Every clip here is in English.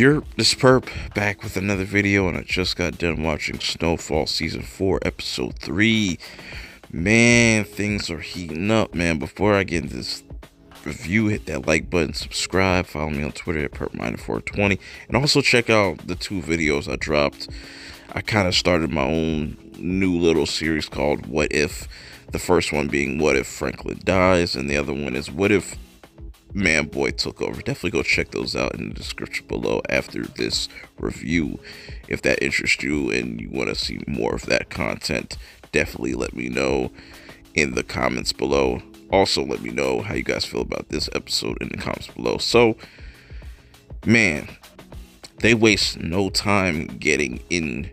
This perp back with another video, and I just got done watching Snowfall Season 4, Episode 3. Man, things are heating up, man. Before I get into this review, hit that like button, subscribe, follow me on Twitter at perpminer420, and also check out the two videos I dropped. I kind of started my own new little series called What If. The first one being What If Franklin Dies, and the other one is What If Man Boy Took Over. Definitely go check those out in the description below after this review. If that interests you and you want to see more of that content, definitely let me know in the comments below. Also, let me know how you guys feel about this episode in the comments below. So, man, they waste no time getting into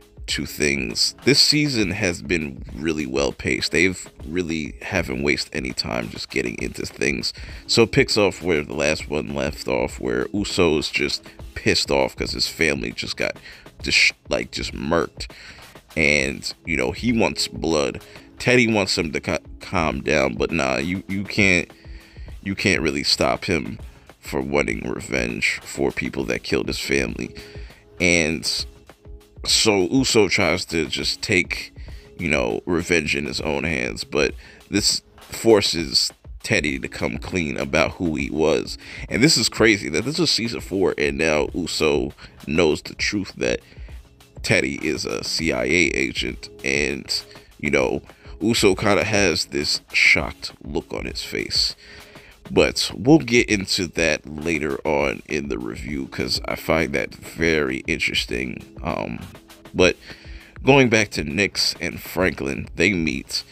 things. This season has been really well paced. They've really haven't wasted any time just getting into things. So it picks off where the last one left off, where Uso's just pissed off because his family just got just murked, and he wants blood. Teddy wants him to calm down, but nah, you can't really stop him for wanting revenge for people that killed his family. And so Uso tries to just take, revenge in his own hands, but this forces Teddy to come clean about who he was. And this is crazy that this is season 4, and now Uso knows the truth that Teddy is a CIA agent. And, Uso kind of has this shocked look on his face. But we'll get into that later on in the review because I find that very interesting. But going back to Nix and Franklin, they meet.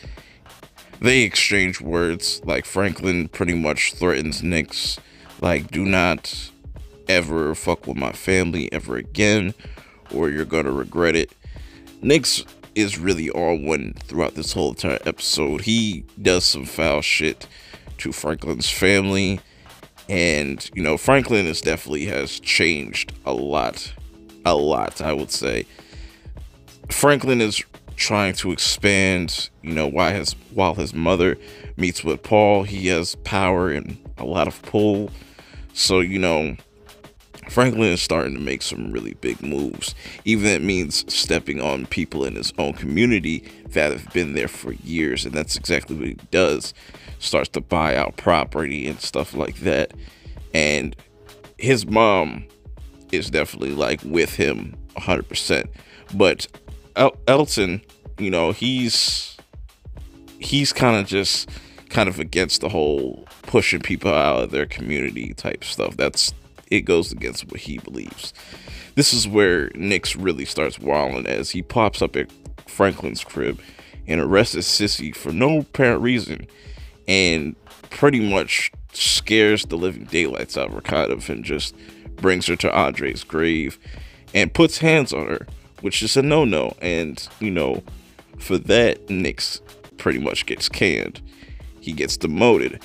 They exchange words. Like, Franklin pretty much threatens Nix, like, do not ever fuck with my family ever again, or you're gonna regret it. Nix is really on one throughout this whole entire episode. He does some foul shit to Franklin's family, and Franklin definitely has changed a lot, I would say. Franklin is trying to expand, while his mother meets with Paul, he has power and a lot of pull. So Franklin is starting to make some really big moves, even if it means stepping on people in his own community that have been there for years. And that's exactly what he does. Starts to buy out property and stuff like that. And his mom is definitely with him 100%. But Elton, he's kind of against the whole pushing people out of their community type stuff. It goes against what he believes. This is where Nix really starts wilding, as he pops up at Franklin's crib and arrests Sissy for no apparent reason, and pretty much scares the living daylights out of her, kind of, and just brings her to Andre's grave and puts hands on her, which is a no-no. And for that, Nix pretty much gets canned. He gets demoted.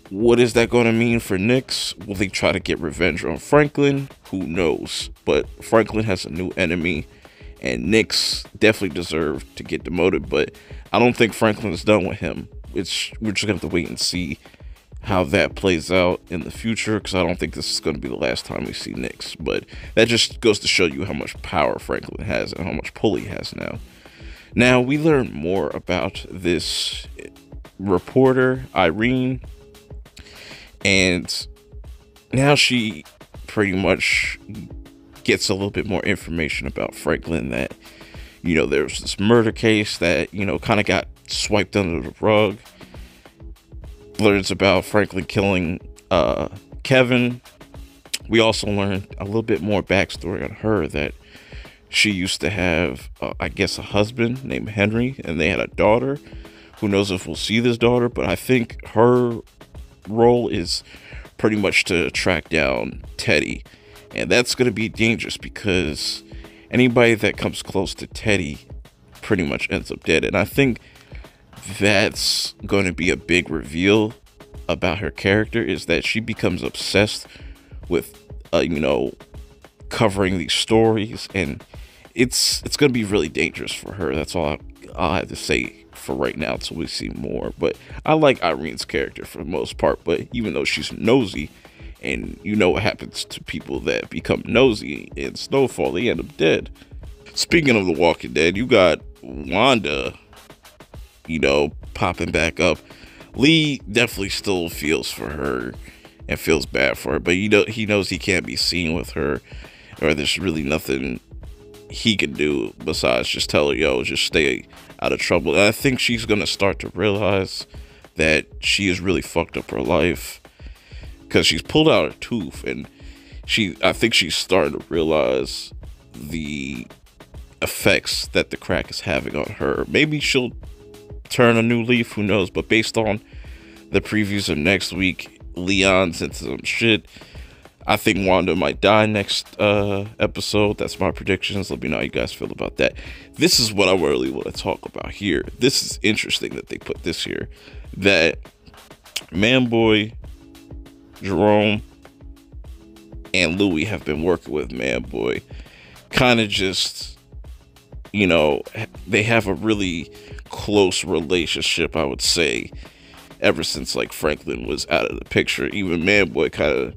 What is that going to mean for Nix? Will he try to get revenge on Franklin? Who knows? But Franklin has a new enemy, and Nix definitely deserved to get demoted, but I don't think Franklin is done with him. We're just going to have to wait and see how that plays out in the future, because I don't think this is going to be the last time we see Nix. But that just goes to show you how much power Franklin has and how much pull he has now. Now, we learn more about this reporter, Irene, and now she pretty much gets a little bit more information about Franklin, that, there was this murder case that, kind of got swiped under the rug. Learns about Franklin killing Kevin. We also learned a little bit more backstory on her, that she used to have, I guess, a husband named Henry, and they had a daughter. Who knows if we'll see this daughter, but I think her role is pretty much to track down Teddy, and that's going to be dangerous because anybody that comes close to Teddy pretty much ends up dead. And I think that's going to be a big reveal about her character, is that she becomes obsessed with covering these stories, and it's going to be really dangerous for her. That's all I'll have to say for right now until we see more. But I like Irene's character for the most part, but even though she's nosy And you know what happens to people that become nosy in Snowfall, they end up dead. Speaking of The Walking Dead, you got Wanda, popping back up. Lee definitely still feels for her and feels bad for her, but he knows he can't be seen with her, or there's really nothing he can do besides just tell her, yo, just stay out of trouble. And I think she's gonna start to realize that she has really fucked up her life, because she's pulled out her tooth, and I think she's starting to realize the effects that the crack is having on her. Maybe she'll turn a new leaf, who knows? But based on the previews of next week, Leon's into some shit. I think Wanda might die next episode. That's my predictions. Let me know how you guys feel about that. This is what I really want to talk about here. This is interesting that they put this here. That Manboy, Jerome, and Louie have been working with Manboy. Kind of just, they have a really close relationship, I would say, ever since like Franklin was out of the picture. Even Manboy kind of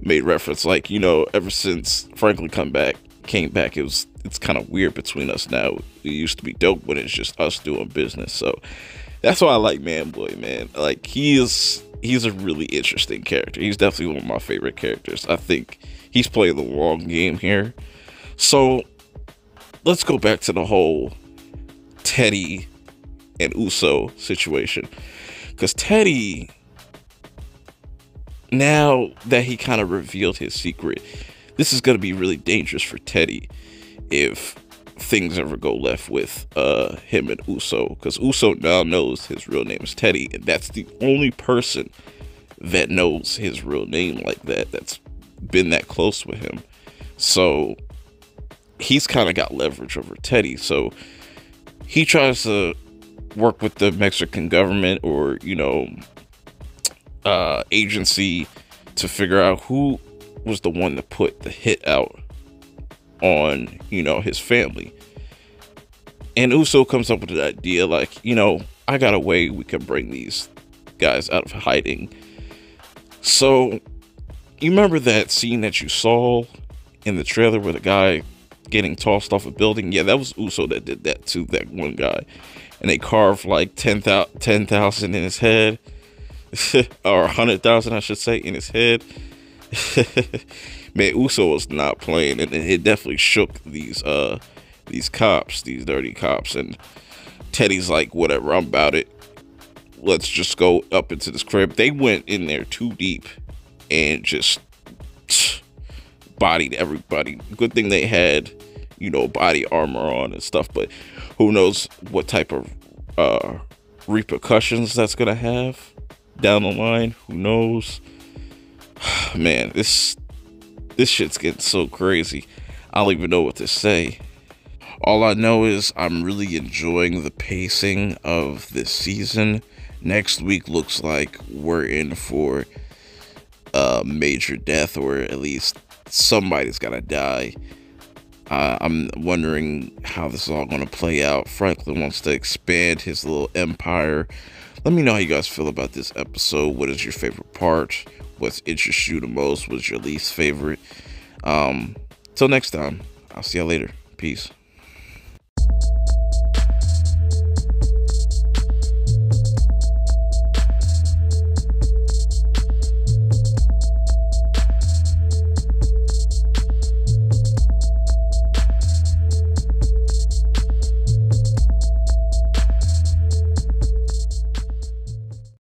made reference, like, ever since Franklin came back, it's kind of weird between us now. It used to be dope when it's just us doing business. So that's why I like Manboy, man. Like, he's a really interesting character. He's definitely one of my favorite characters. I think he's playing the long game here. So let's go back to the whole Teddy and Uso situation. Because Teddy, now that he kind of revealed his secret, this is going to be really dangerous for Teddy if things ever go left with him and Uso. Because Uso now knows his real name is Teddy, and that's the only person that knows his real name like that, that's been that close with him. So he's kind of got leverage over Teddy. So he tries to work with the Mexican government, or agency, to figure out who was the one to put the hit out on his family. And Uso comes up with an idea, like, I got a way we can bring these guys out of hiding. So you remember that scene that you saw in the trailer with a guy getting tossed off a building? Yeah, that was Uso that did that to that one guy. And they carved like 10,000 in his head, or 100,000, I should say, in his head. Man, Uso was not playing, and it definitely shook these cops, these dirty cops. And Teddy's like, whatever, I'm about it. Let's just go up into this crib. They went in there too deep and just bodied everybody. Good thing they had, body armor on and stuff, but who knows what type of repercussions that's gonna have down the line. Who knows? Man, this shit's getting so crazy. I don't even know what to say. All I know is I'm really enjoying the pacing of this season. Next week looks like we're in for a major death, or at least somebody's gotta die. I'm wondering how this is all going to play out. Franklin wants to expand his little empire. Let me know how you guys feel about this episode. What is your favorite part? What's interests you the most? What's your least favorite? Till next time, I'll see y'all later. Peace.